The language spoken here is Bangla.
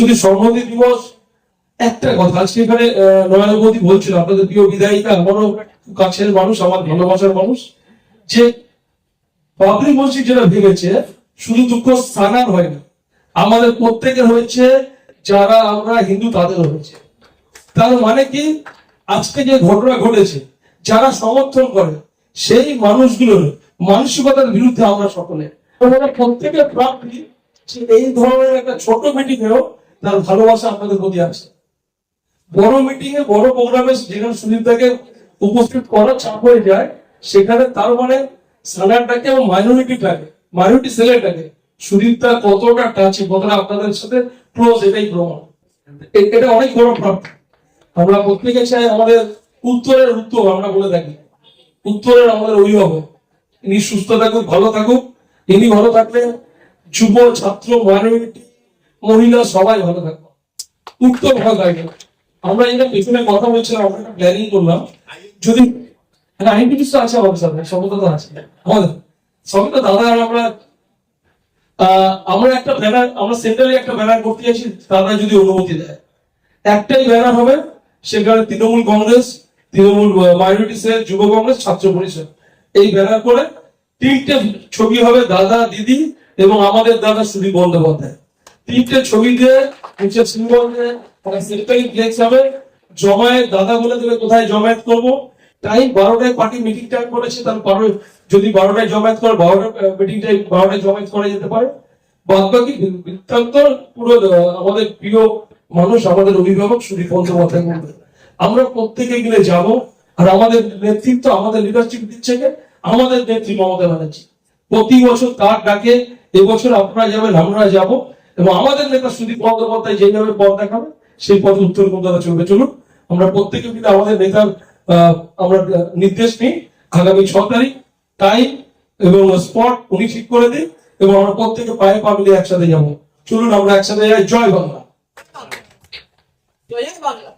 শুধু স্বর্ণদী দিবস একটা কথা, আজকে এখানে নরেন্দ্র মোদী বলছিল, আপনাদের প্রিয় বিধায়িকা, আমারও কাছের মানুষ, আমার ভালোবাসার মানুষ, যে বাবরি মসজিদ যেটা ভেঙেছে শুধু দুঃখ স্থানার হয় না, আমাদের প্রত্যেকের হয়েছে, যারা আমরা হিন্দু তাদের হয়েছে। তার মানে কি, আজকে যে ঘটনা ঘটেছে যারা সমর্থন করে সেই মানুষগুলোর মানসিকতার বিরুদ্ধে আমরা সকলে প্রত্যেকের প্রাপ্তি যে এই ধরনের একটা ছোট মিটিং এও তার ভালোবাসা আপনাদের প্রতি আছে। বড় মিটিং এ বড় প্রোগ্রামে যেখানে সুদীপদাকে উপস্থিত করা চাপ হয়ে যায়, সেখানে তার মানে সালারটাকে এবং মাইনরিটি সেলেরটাকে সুদীপদা কতটা টাচে, কতটা আপনাদের সাথে ক্লোজ, এটাই প্রমাণ। এটা অনেক বড় প্রাপ্তি। আমরা প্রত্যেকে চাই আমাদের উত্তরের উত্তর, আমরা বলে থাকি উত্তরের আমাদের অভিভাবক, ইনি সুস্থ থাকুক, ভালো থাকুক। ইনি ভালো থাকলে যুব, ছাত্র, মাইনরিটি, মহিলা সবাই ভালো থাকবে, উত্তর ভালো থাকবে। আমরা এটা পেছনে কথা বলছিলাম, আমরা একটা প্ল্যানিং করলাম, যদি আইনটিভিস আছে আমাদের সাথে, সবটা আছে আমাদের সবটা দাদা, আর আমরা একটা ব্যানার, আমরা সেন্ট্রালি একটা ব্যানার করতে যাচ্ছি, দাদা যদি অনুমতি দেয়। একটাই ব্যানার হবে, সেখানে তৃণমূল কংগ্রেস, তৃণমূল মাইনরিটি সেল, যুব কংগ্রেস, ছাত্র পরিষদ, এই ব্যানার করে 3টে ছবি হবে, দাদা, দিদি এবং আমাদের দাদা সুদীপ বন্দ্যোপাধ্যায়। 3টে ছবি দিয়ে নিচে সিম্বল দিয়ে সেন্ট্রালি ফ্লেক্স হবে। জমায়েত দাদা বলে দেবে কোথায় জমায়েত করবো। টাইম 12টায় পার্টি মিটিং টাইম করেছে, তার যদি 12টায় জমায়েত করে 12টা মিটিং টাইম 12টায় জমায়েত করা যেতে পারে। বাদ বাকি বৃত্তান্ত পুরো আমাদের প্রিয় মানুষ, আমাদের অভিভাবক সুদীপ বন্দ্যোপাধ্যায় করবে। আমরা প্রত্যেকে গিয়ে যাব, আর আমাদের নেতৃত্ব, আমাদের লিডারশিপ দিচ্ছে আমাদের নেত্রী মমতা ব্যানার্জি। প্রতি বছর তার ডাকে এবছর আপনারা যাবেন, আমরা যাব, এবং আমাদের নেতা সুদীপ বন্দ্যোপাধ্যায় যেভাবে পথ দেখাবে সেই পথে উত্তর কলকাতা চলবে। চলুন আমরা প্রত্যেকে মিলে আমাদের নেতার আমরা নির্দেশ নিই, আগামী 6 তারিখ টাইম এবং স্পট উনি ঠিক করে দিন, এবং আমরা প্রত্যেকে পায়ে পা মিলে একসাথে যাবো। চলুন আমরা একসাথে যাই। জয় বাংলা। জয় বাংলা।